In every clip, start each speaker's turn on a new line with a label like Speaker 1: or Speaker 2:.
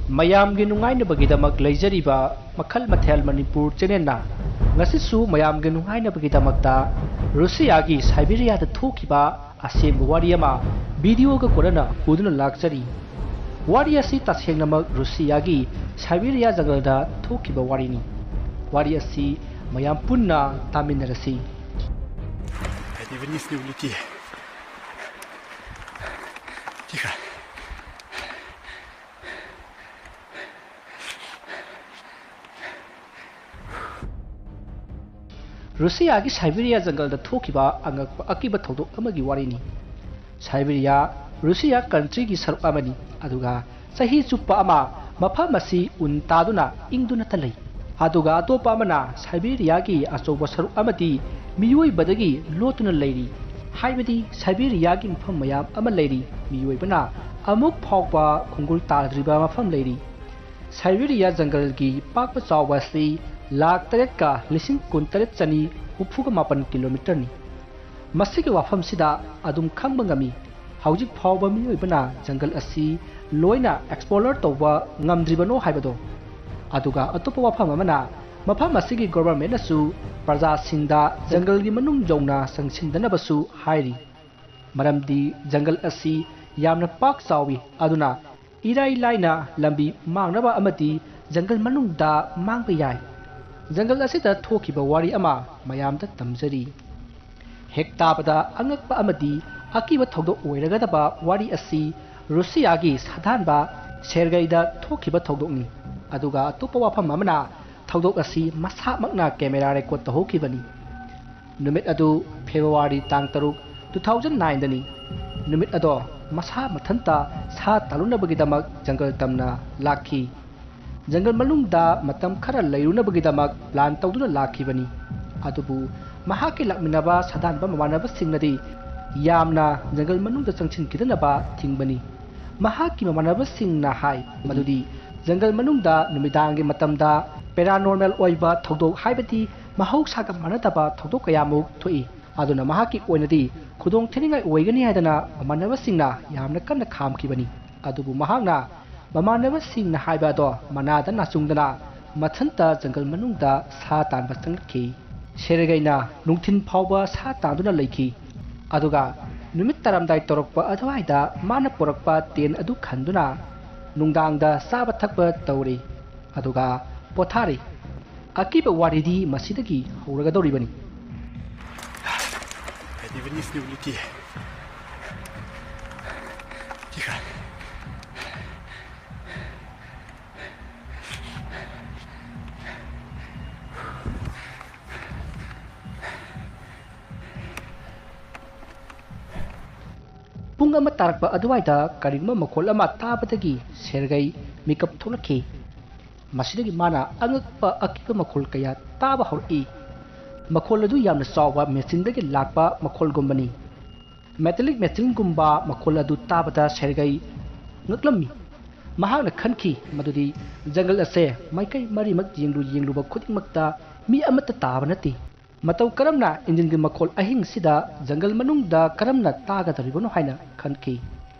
Speaker 1: ꯃꯌꯥꯝꯒꯤ ꯅꯨꯡꯉꯥꯏꯅꯕꯒꯤꯗꯃꯛ ꯂꯩꯖꯔꯤꯕ ꯃꯈꯜ ꯃꯊꯦꯜ ꯃꯅꯤꯄꯨꯔ ꯆꯦꯅꯦꯜꯅ ꯉꯁꯤꯁꯨ ꯃꯌꯥꯝꯒꯤ ꯅꯨꯡꯉꯥꯏꯅꯕꯒꯤꯗꯃꯛꯇ ꯔꯨꯁꯤꯌꯥꯒꯤ ꯁꯥꯏꯕꯦꯔꯤꯌꯥꯗ ꯊꯣꯛꯈꯤꯕ ꯑꯁꯦꯡꯕ ꯋꯥꯔꯤ ꯑꯃ ꯚꯤꯗꯤꯑꯣꯒ ꯀꯣꯟꯅꯅ ꯄꯨꯗꯨꯅ ꯂꯥꯛꯆꯔꯤ꯫ ꯋꯥꯔꯤ ꯑꯁꯤ ꯇꯁꯦꯡꯅꯃꯛ ꯔꯨꯁꯤꯌꯥꯒꯤ ꯁꯥꯏꯕꯦꯔꯤꯌꯥ ꯖꯪꯒꯜꯗ ꯊꯣꯛꯈꯤꯕ ꯋꯥꯔꯤꯅꯤ꯫ ꯋꯥꯔꯤ ꯑꯁꯤ ꯃꯌꯥꯝ ꯄꯨꯟꯅ ꯇꯥꯃꯤꯟꯅꯔꯁꯤ꯫ ꯔꯨꯁꯤꯌꯥꯒꯤ ꯁꯥꯏꯕꯦꯔꯤꯌꯥ ꯖꯪꯒꯜꯗ ꯊꯣꯛꯈꯤꯕ ꯑꯉꯛꯄ ꯑꯀꯤꯕ ꯊꯧꯗꯣꯛ ꯑꯃꯒꯤ ꯋꯥꯔꯤꯅꯤ꯫ ꯁꯥꯏꯕꯦꯔꯤꯌꯥ ꯔꯨꯁꯤꯌꯥ ꯀꯟꯇ꯭ꯔꯤꯒꯤ ꯁꯔꯨꯛ ꯑꯃꯅꯤ, ꯑꯗꯨꯒ ꯆꯍꯤ ꯆꯨꯞꯄ ꯑꯃ ꯃꯐꯝ ꯑꯁꯤ ꯎꯟ ꯇꯥꯗꯨꯅ ꯏꯪꯗꯨꯅꯇ ꯂꯩ꯫ ꯑꯗꯨꯒ ꯑꯇꯣꯞꯄ ꯑꯃꯅ ꯁꯥꯏꯕꯦꯔꯤꯌꯥꯒꯤ ꯑꯆꯧꯕ ꯁꯔꯨꯛ ꯑꯃꯗꯤ ꯃꯤꯑꯣꯏꯕꯗꯒꯤ ꯂꯣꯠꯇꯨꯅ ꯂꯩꯔꯤ, ꯍꯥꯏꯕꯗꯤ ꯁꯥꯏꯕꯦꯔꯤꯌꯥꯒꯤ ꯃꯐꯝ ꯃꯌꯥꯝ ꯑꯃ ꯂꯩꯔꯤ, ꯃꯤꯑꯣꯏꯕꯅ ꯑꯃꯨꯛ ꯐꯥꯎꯕ ꯈꯣꯡꯒꯨꯜ ꯇꯥꯗ꯭ꯔꯤꯕ ꯃꯐꯝ ꯂꯩꯔꯤ꯫ ꯁꯥꯏꯕꯦꯔꯤꯌꯥ ꯖꯪꯒꯜꯒꯤ ꯄꯥꯛꯄ ꯆꯥꯎꯕ ꯑꯁꯤ 8,19,967 ꯀꯤꯂꯣꯃꯤꯇꯔꯅꯤ꯫ ꯃꯁꯤꯒꯤ ꯋꯥꯐꯝꯁꯤꯗ ꯑꯗꯨꯝ ꯈꯪꯕ ꯉꯝꯃꯤ, ꯍꯧꯖꯤꯛ ꯐꯥꯎꯕ ꯃꯤꯑꯣꯏꯕꯅ ꯖꯪꯒꯜ ꯑꯁꯤ ꯂꯣꯏꯅ ꯑꯦꯛꯁꯄ꯭ꯂꯣꯔ ꯇꯧꯕ ꯉꯝꯗ꯭ꯔꯤꯕꯅꯣ ꯍꯥꯏꯕꯗꯣ꯫ ꯑꯗꯨꯒ ꯑꯇꯣꯞꯄ ꯋꯥꯐꯝ ꯑꯃꯅ ꯃꯐꯝ ꯑꯁꯤꯒꯤ ꯒꯣꯚꯔꯟꯃꯦꯟꯠꯅꯁꯨ ꯄ꯭ꯔꯖꯥꯁꯤꯡꯗ ꯖꯪꯒꯜꯒꯤ ꯃꯅꯨꯡ ꯌꯧꯅ ꯆꯪꯁꯤꯟꯗꯅꯕꯁꯨ ꯍꯥꯏꯔꯤ, ꯃꯔꯝꯗꯤ ꯖꯪꯒꯜ ꯑꯁꯤ ꯌꯥꯝꯅ ꯄꯥꯛ ꯆꯥꯎꯏ, ꯑꯗꯨꯅ ꯏꯔꯥꯏ ꯂꯥꯏꯅ ꯂꯝꯕꯤ ꯃꯥꯡꯅꯕ ꯑꯃꯗꯤ ꯖꯪꯒꯜ ꯃꯅꯨꯡꯗ ꯃꯥꯡꯕ ꯌꯥꯏ꯫ ꯖꯪꯒꯜ ꯑꯁꯤꯗ ꯊꯣꯛꯈꯤꯕ ꯋꯥꯔꯤ ꯑꯃ ꯃꯌꯥꯝꯗ ꯇꯝꯖꯔꯤ꯫ ꯍꯦꯛ ꯇꯥꯕꯗ ꯑꯉꯛꯄ ꯑꯃꯗꯤ ꯑꯀꯤꯕ ꯊꯧꯗꯣꯛ ꯑꯣꯏꯔꯒꯗꯕ ꯋꯥꯔꯤ ꯑꯁꯤ ꯔꯨꯁꯤꯌꯥꯒꯤ ꯁꯥꯗꯥꯟꯕ ꯁꯦꯔꯒꯩꯗ ꯊꯣꯛꯈꯤꯕ ꯊꯧꯗꯣꯛꯅꯤ꯫ ꯑꯗꯨꯒ ꯑꯇꯣꯞꯄ ꯋꯥꯐꯝ ꯑꯃꯅ ꯊꯧꯗꯣꯛ ꯑꯁꯤ ꯃꯁꯥꯃꯛꯅ ꯀꯦꯃꯦꯔꯥ ꯔꯦꯀꯣꯔꯗ ꯇꯧꯍꯧꯈꯤꯕꯅꯤ꯫ ꯅꯨꯃꯤꯠ ꯑꯗꯨ ꯐꯦꯕ꯭ꯔꯨꯋꯥꯔꯤ ꯇꯥꯡ 3, 2009ꯗꯅꯤ꯫ ꯅꯨꯃꯤꯠ ꯑꯗꯣ ꯃꯁꯥ ꯃꯊꯟꯇ ꯁꯥ ꯇꯥꯜꯂꯨꯅꯕꯒꯤꯗꯃꯛ ꯖꯪꯒꯜ ꯇꯝꯅ ꯂꯥꯛꯈꯤ꯫ ꯖꯪꯒꯜ ꯃꯅꯨꯡꯗ ꯃꯇꯝ ꯈꯔ ꯂꯩꯔꯨꯅꯕꯒꯤꯗꯃꯛ ꯄ꯭ꯂꯥꯟ ꯇꯧꯗꯨꯅ ꯂꯥꯛꯈꯤꯕꯅꯤ꯫ ꯑꯗꯨꯕꯨ ꯃꯍꯥꯛꯀꯤ ꯂꯥꯛꯃꯤꯟꯅꯕ ꯁꯥꯗꯥꯟꯕ ꯃꯃꯥꯟꯅꯕꯁꯤꯡꯅꯗꯤ ꯌꯥꯝꯅ ꯖꯪꯒꯜ ꯃꯅꯨꯡꯗ ꯆꯪꯁꯤꯟꯈꯤꯗꯅꯕ ꯊꯤꯡꯕꯅꯤ꯫ ꯃꯍꯥꯛꯀꯤ ꯃꯃꯥꯟꯅꯕꯁꯤꯡꯅ ꯍꯥꯏ ꯃꯗꯨꯗꯤ ꯖꯪꯒꯜ ꯃꯅꯨꯡꯗ ꯅꯨꯃꯤꯗꯥꯡꯒꯤ ꯃꯇꯝꯗ ꯄꯦꯔꯥꯅꯣꯔꯃꯦꯜ ꯑꯣꯏꯕ ꯊꯧꯗꯣꯛ, ꯍꯥꯏꯕꯗꯤ ꯃꯍꯧꯁꯥꯒ ꯃꯥꯟꯅꯗꯕ ꯊꯧꯗꯣꯛ ꯀꯌꯥꯃꯨꯛ ꯊꯣꯛꯏ, ꯑꯗꯨꯅ ꯃꯍꯥꯛꯀꯤ ꯑꯣꯏꯅꯗꯤ ꯈꯨꯗꯣꯡꯊꯤꯅꯤꯡꯉꯥꯏ ꯑꯣꯏꯒꯅꯤ ꯍꯥꯏꯗꯅ ꯃꯃꯥꯟꯅꯕꯁꯤꯡꯅ ꯌꯥꯝꯅ ꯀꯟꯅ ꯈꯥꯝꯈꯤꯕꯅꯤ꯫ ꯑꯗꯨꯕꯨ ꯃꯍꯥꯛꯅ ꯃꯃꯥꯟꯅꯕꯁꯤꯡꯅ ꯍꯥꯏꯕ ꯑꯗꯣ ꯃꯅꯥꯗ ꯅꯥꯆꯨꯡꯗꯅ ꯃꯊꯟꯇ ꯖꯪꯒꯜ ꯃꯅꯨꯡꯗ ꯁꯥ ꯇꯥꯟꯕ ꯆꯪꯂꯛꯈꯤ꯫ ꯁꯦꯔꯒꯩꯅ ꯅꯨꯡꯊꯤꯜ ꯐꯥꯎꯕ ꯁꯥ ꯇꯥꯟꯗꯨꯅ ꯂꯩꯈꯤ, ꯑꯗꯨꯒ ꯅꯨꯃꯤꯠ ꯇꯥꯔꯝꯗꯥꯏ ꯇꯧꯔꯛꯄ ꯑꯗꯨꯋꯥꯏꯗ ꯃꯥꯅ ꯄꯨꯔꯛꯄ ꯇꯦꯟ ꯑꯗꯨ ꯈꯟꯗꯨꯅ ꯅꯨꯡꯗꯥꯡꯗ ꯆꯥꯕ ꯊꯛꯄ ꯇꯧꯔꯤ, ꯑꯗꯨꯒ ꯄꯣꯊꯥꯔꯤ꯫ ꯑꯀꯤꯕ ꯋꯥꯔꯤꯗꯤ ꯃꯁꯤꯗꯒꯤ ꯍꯧꯔꯒꯗꯧꯔꯤꯕꯅꯤ꯫ ꯄꯨꯡ ꯑꯃ ꯇꯥꯔꯛꯄ ꯑꯗꯨꯋꯥꯏꯗ ꯀꯔꯤꯒꯨꯝꯕ ꯃꯈꯣꯜ ꯑꯃ ꯇꯥꯕꯗꯒꯤ ꯁꯦꯔꯒꯩ ꯃꯤꯀꯞ ꯊꯣꯛꯂꯛꯈꯤ꯫ ꯃꯁꯤꯗꯒꯤ ꯃꯥꯅ ꯑꯉꯛꯄ ꯑꯀꯤꯕ ꯃꯈꯣꯜ ꯀꯌꯥ ꯇꯥꯕ ꯍꯧꯔꯛꯏ꯫ ꯃꯈꯣꯜ ꯑꯗꯨ ꯌꯥꯝꯅ ꯆꯥꯎꯕ ꯃꯦꯆꯤꯟꯗꯒꯤ ꯂꯥꯛꯄ ꯃꯈꯣꯜꯒꯨꯝꯕꯅꯤ꯫ ꯃꯦꯇꯥꯂꯤꯛ ꯃꯦꯆꯤꯟꯒꯨꯝꯕ ꯃꯈꯣꯜ ꯑꯗꯨ ꯇꯥꯕꯗ ꯁꯦꯔꯒꯩ ꯉꯛꯂꯝꯃꯤ꯫ ꯃꯍꯥꯛꯅ ꯈꯟꯈꯤ ꯃꯗꯨꯗꯤ ꯖꯪꯒꯜ ꯑꯁꯦ ꯃꯥꯏꯀꯩ ꯃꯔꯤꯃꯛ ꯌꯦꯡꯂꯨꯕ ꯈꯨꯗꯤꯡꯃꯛꯇ ꯃꯤ ꯑꯃꯠꯇ ꯇꯥꯕ ꯅꯠꯇꯦ꯫ ꯃꯇꯧ ꯀꯔꯝꯅ ꯏꯟꯖꯤꯟꯒꯤ ꯃꯈꯣꯜ ꯑꯍꯤꯡꯁꯤꯗ ꯖꯪꯒꯜ ꯃꯅꯨꯡꯗ ꯀꯔꯝꯅ ꯇꯥꯒꯗꯧꯔꯤꯕꯅꯣ ꯍꯥꯏꯅ ꯈꯟꯈꯤ꯫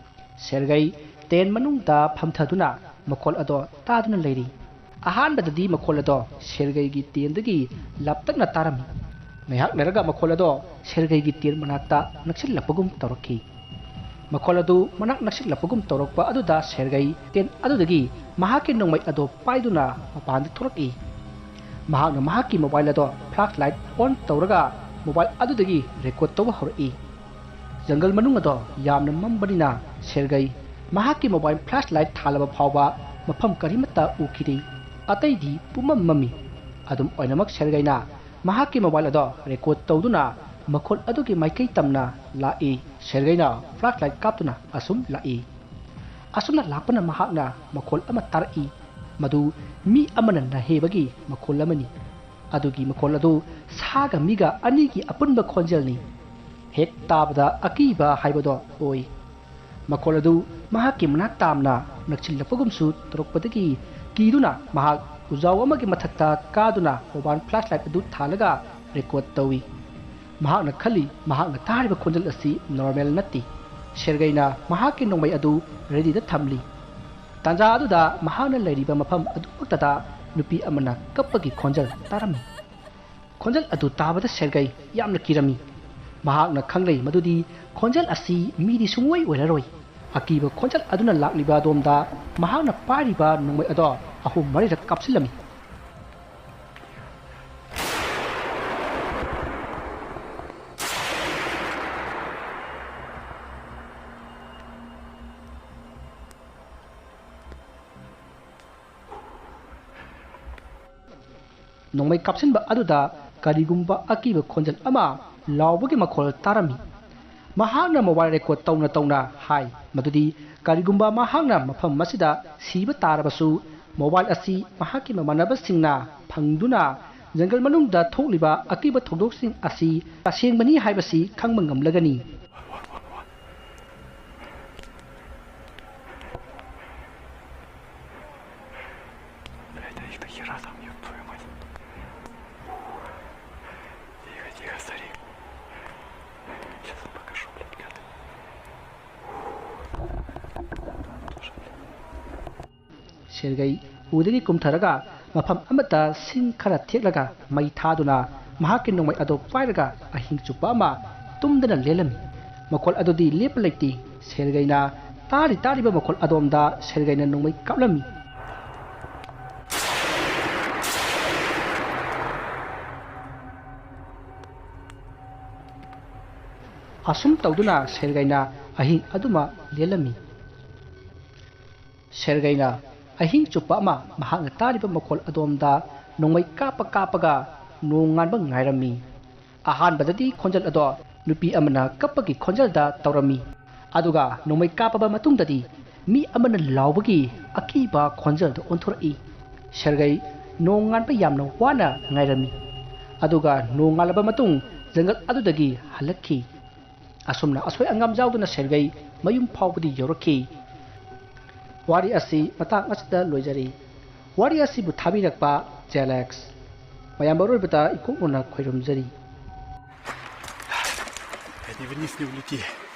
Speaker 1: ꯁꯦꯔꯒꯩ ꯇꯦꯟ ꯃꯅꯨꯡꯗ ꯐꯝꯊꯗꯨꯅ ꯃꯈꯣꯜ ꯑꯗꯣ ꯇꯥꯗꯨꯅ ꯂꯩꯔꯤ꯫ ꯑꯍꯥꯟꯕꯗꯗꯤ ꯃꯈꯣꯜ ꯑꯗꯣ ꯁꯦꯔꯒꯩꯒꯤ ꯇꯦꯟꯗꯒꯤ ꯂꯥꯞꯇꯛꯅ ꯇꯥꯔꯝꯃꯤ꯫ ꯉꯥꯏꯍꯥꯛ ꯂꯩꯔꯒ ꯃꯈꯣꯜ ꯑꯗꯣ ꯁꯦꯔꯒꯩꯒꯤ ꯇꯦꯟ ꯃꯅꯥꯛꯇ ꯅꯛꯁꯤꯜꯂꯛꯄꯒꯨꯝ ꯇꯧꯔꯛꯈꯤ꯫ ꯃꯈꯣꯜ ꯑꯗꯨ ꯃꯅꯥꯛ ꯅꯛꯁꯤꯜꯂꯛꯄꯒꯨꯝ ꯇꯧꯔꯛꯄ ꯑꯗꯨꯗ ꯁꯦꯔꯒꯩ ꯇꯦꯟ ꯑꯗꯨꯗꯒꯤ ꯃꯍꯥꯛꯀꯤ ꯅꯣꯡꯃꯩ ꯑꯗꯣ ꯄꯥꯏꯗꯨꯅ ꯃꯄꯥꯟꯗ ꯊꯣꯛꯂꯛꯏ꯫ ꯃꯍꯥꯛꯅ ꯃꯍꯥꯛꯀꯤ ꯃꯣꯕꯥꯏꯜ ꯑꯗꯣ ꯐ꯭ꯂꯥꯁ ꯂꯥꯏꯠ ꯑꯣꯟ ꯇꯧꯔꯒ ꯃꯣꯕꯥꯏꯜ ꯑꯗꯨꯗꯒꯤ ꯔꯦꯀꯣꯔꯗ ꯇꯧꯕ ꯍꯧꯔꯛꯏ꯫ ꯖꯪꯒꯜ ꯃꯅꯨꯡ ꯑꯗꯣ ꯌꯥꯝꯅ ꯃꯝꯕꯅꯤꯅ ꯁꯦꯔꯒꯩ ꯃꯍꯥꯛꯀꯤ ꯃꯣꯕꯥꯏꯜ ꯐ꯭ꯂꯥꯁ ꯂꯥꯏꯠ ꯊꯥꯜꯂꯕ ꯐꯥꯎꯕ ꯃꯐꯝ ꯀꯔꯤꯃꯠꯇ ꯎꯈꯤꯗꯦ, ꯑꯇꯩꯗꯤ ꯄꯨꯝꯃꯝ ꯃꯝꯃꯤ꯫ ꯑꯗꯨꯝ ꯑꯣꯏꯅꯃꯛ ꯁꯦꯔꯒꯩꯅ ꯃꯍꯥꯛꯀꯤ ꯃꯣꯕꯥꯏꯜ ꯑꯗꯣ ꯔꯦꯀꯣꯔꯗ ꯇꯧꯗꯨꯅ ꯃꯈꯣꯜ ꯑꯗꯨꯒꯤ ꯃꯥꯏꯀꯩ ꯇꯝꯅ ꯂꯥꯛꯏ꯫ ꯁꯦꯔꯒꯩꯅ ꯐ꯭ꯂꯥꯁ ꯂꯥꯏꯠ ꯀꯥꯞꯇꯨꯅ ꯑꯁꯨꯝ ꯂꯥꯛꯏ꯫ ꯑꯁꯨꯝꯅ ꯂꯥꯛꯄꯅ ꯃꯍꯥꯛꯅ ꯃꯈꯣꯜ ꯑꯃ ꯇꯥꯔꯛꯏ, ꯃꯗꯨ ꯃꯤ ꯑꯃꯅ ꯅꯥꯍꯦꯕꯒꯤ ꯃꯈꯣꯜ ꯑꯃꯅꯤ꯫ ꯑꯗꯨꯒꯤ ꯃꯈꯣꯜ ꯑꯗꯨ ꯁꯥꯒ ꯃꯤꯒ ꯑꯅꯤꯒꯤ ꯑꯄꯨꯟꯕ ꯈꯣꯟꯖꯦꯜꯅꯤ꯫ ꯍꯦꯛ ꯇꯥꯕꯗ ꯑꯀꯤꯕ ꯍꯥꯏꯕꯗꯣ ꯑꯣꯏ꯫ ꯃꯈꯣꯜ ꯑꯗꯨ ꯃꯍꯥꯛꯀꯤ ꯃꯅꯥꯛ ꯇꯥꯝꯅ ꯅꯛꯁꯤꯜꯂꯛꯄꯒꯨꯝꯁꯨ ꯇꯧꯔꯛꯄꯗꯒꯤ ꯀꯤꯗꯨꯅ ꯃꯍꯥꯛ ꯎꯖꯥꯎ ꯑꯃꯒꯤ ꯃꯊꯛꯇ ꯀꯥꯗꯨꯅ ꯃꯣꯕꯥꯏꯜ ꯐ꯭ꯂꯥꯁ ꯂꯥꯏꯠ ꯑꯗꯨ ꯊꯥꯜꯂꯒ ꯔꯦꯀꯣꯔꯗ ꯇꯧꯏ꯫ ꯃꯍꯥꯛꯅ ꯈꯜꯂꯤ ꯃꯍꯥꯛꯅ ꯇꯥꯔꯤꯕ ꯈꯣꯟꯖꯦꯜ ꯑꯁꯤ ꯅꯣꯔꯃꯦꯜ ꯅꯠꯇꯦ꯫ ꯁꯦꯔꯒꯩꯅ ꯃꯍꯥꯛꯀꯤ ꯅꯣꯡꯃꯩ ꯑꯗꯨ ꯔꯦꯗꯤꯗ ꯊꯝꯂꯤ꯫ ꯇꯥꯟꯖꯥ ꯑꯗꯨꯗ ꯃꯍꯥꯛꯅ ꯂꯩꯔꯤꯕ ꯃꯐꯝ ꯑꯗꯨꯃꯛꯇꯗ ꯅꯨꯄꯤ ꯑꯃꯅ ꯀꯞꯄꯒꯤ ꯈꯣꯟꯖꯦꯜ ꯇꯥꯔꯝꯃꯤ ꯈꯣꯟꯖꯦꯜ ꯑꯗꯨ ꯇꯥꯕꯗ ꯁꯦꯔꯒꯩ ꯌꯥꯝꯅ ꯀꯤꯔꯝꯃꯤ ꯃꯍꯥꯛꯅ ꯈꯪꯂꯩ ꯃꯗꯨꯗꯤ ꯈꯣꯟꯖꯦꯜ ꯑꯁꯤ ꯃꯤꯗꯤ ꯁꯨꯡꯑꯣꯏ ꯑꯣꯏꯔꯔꯣꯏ ꯑꯀꯤꯕ ꯈꯣꯟꯖꯦꯜ ꯑꯗꯨꯅ ꯂꯥꯛꯂꯤꯕ ꯑꯗꯣꯝꯗ ꯃꯍꯥꯛꯅ ꯄꯥꯏꯔꯤꯕ ꯅꯣꯡꯃꯩ ꯑꯗꯣ 3-4ꯔꯛ ꯀꯥꯞꯁꯤꯜꯂꯝꯃꯤ ꯅꯣꯡꯃꯩ ꯀꯥꯞꯁꯤꯟꯕ ꯑꯗꯨꯗ ꯀꯔꯤꯒꯨꯝꯕ ꯑꯀꯤꯕ ꯈꯣꯟꯖꯦꯜ ꯑꯃ ꯂꯥꯎꯕꯒꯤ ꯃꯈꯣꯜ ꯇꯥꯔꯝꯃꯤ ꯃꯍꯥꯛꯅ ꯃꯣꯕꯥꯏꯜ ꯔꯦꯀꯣꯔꯗ ꯇꯧꯅ ꯍꯥꯏ ꯃꯗꯨꯗꯤ ꯀꯔꯤꯒꯨꯝꯕ ꯃꯍꯥꯛꯅ ꯃꯐꯝ ꯑꯁꯤꯗ ꯁꯤꯕ ꯇꯥꯔꯕꯁꯨ ꯃꯣꯕꯥꯏꯜ ꯑꯁꯤ ꯃꯍꯥꯛꯀꯤ ꯃꯃꯥꯟꯅꯕꯁꯤꯡꯅ ꯐꯪꯗꯨꯅ ꯖꯪꯒꯜ ꯃꯅꯨꯡꯗ ꯊꯣꯛꯂꯤꯕ ꯑꯀꯤꯕ ꯊꯧꯗꯣꯛꯁꯤꯡ ꯑꯁꯤ ꯇꯁꯦꯡꯕꯅꯤ ꯍꯥꯏꯕꯁꯤ ꯈꯪꯕ ꯉꯝꯂꯒꯅꯤ ꯁꯦꯔꯒꯩ ꯎꯗꯒꯤ ꯀꯨꯝꯊꯔꯒ ꯃꯐꯝ ꯑꯃꯗ ꯁꯤꯡ ꯈꯔ ꯊꯦꯛꯂꯒ ꯃꯩ ꯊꯥꯗꯨꯅ ꯃꯍꯥꯛꯀꯤ ꯅꯣꯡꯃꯩ ꯑꯗꯨ ꯄꯥꯏꯔꯒ ꯑꯍꯤꯡ ꯆꯨꯞꯄ ꯑꯃ ꯇꯨꯝꯗꯅ ꯂꯦꯜꯂꯝꯃꯤ ꯃꯈꯣꯜ ꯑꯗꯨꯗꯤ ꯂꯦꯞꯄ ꯂꯩꯇꯦ ꯁꯦꯔꯒꯩꯅ ꯇꯥꯔꯤꯕ ꯃꯈꯣꯜ ꯑꯗꯣꯝꯗ ꯁꯦꯔꯒꯩꯅ ꯅꯣꯡꯃꯩ ꯀꯥꯞꯂꯝꯃꯤ ꯑꯁꯨꯝ ꯇꯧꯗꯨꯅ ꯁꯦꯔꯒꯩꯅ ꯑꯍꯤꯡ ꯑꯗꯨꯃ ꯂꯦꯜꯂꯝꯃꯤ ꯁꯦꯔꯒꯩꯅ ꯑꯍꯤꯡ ꯆꯨꯞꯄ ꯑꯃ ꯃꯍꯥꯛꯅ ꯇꯥꯔꯤꯕ ꯃꯈꯣꯜ ꯑꯗꯣꯝꯗ ꯅꯣꯡꯃꯩ ꯀꯥꯞꯄꯒ ꯅꯣꯡꯉꯥꯟꯕ ꯉꯥꯏꯔꯝꯃꯤ ꯑꯍꯥꯟꯕꯗꯗꯤ ꯈꯣꯟꯖꯦꯜ ꯑꯗꯣ ꯅꯨꯄꯤ ꯑꯃꯅ ꯀꯞꯄꯒꯤ ꯈꯣꯟꯖꯦꯜꯗ ꯇꯧꯔꯝꯃꯤ ꯑꯗꯨꯒ ꯅꯣꯡꯃꯩ ꯀꯥꯞꯄꯕ ꯃꯇꯨꯡꯗꯗꯤ ꯃꯤ ꯑꯃꯅ ꯂꯥꯎꯕꯒꯤ ꯑꯀꯤꯕ ꯈꯣꯟꯖꯦꯜꯗ ꯑꯣꯟꯊꯣꯔꯛꯏ ꯁꯦꯔꯒꯩ ꯅꯣꯡꯉꯥꯟꯕ ꯌꯥꯝꯅ ꯋꯥꯅ ꯉꯥꯏꯔꯝꯃꯤ ꯑꯗꯨꯒ ꯅꯣꯡꯉꯥꯜꯂꯕ ꯃꯇꯨꯡ ꯖꯪꯒꯜ ꯑꯗꯨꯗꯒꯤ ꯍꯜꯂꯛꯈꯤ ꯑꯁꯨꯝꯅ ꯑꯁꯣꯏ ꯑꯉꯥꯝ ꯌꯥꯎꯗꯅ ꯁꯦꯔꯒꯩ ꯃꯌꯨꯝ ꯐꯥꯎꯕꯗꯤ ꯌꯧꯔꯛꯈꯤ ꯋꯥꯔꯤ ꯑꯁꯤ ꯃꯇꯥꯡ ꯑꯁꯤꯗ ꯂꯣꯏꯖꯔꯤ ꯋꯥꯔꯤ ꯑꯁꯤꯕꯨ ꯊꯥꯕꯤꯔꯛꯄ ꯖꯦꯂꯦꯛꯁ ꯃꯌꯥꯝ ꯑꯔꯣꯏꯕꯗ ꯏꯀꯣꯛꯅꯅ ꯈꯣꯏꯔꯝꯖꯔꯤ
Speaker 2: Они вниз не улети.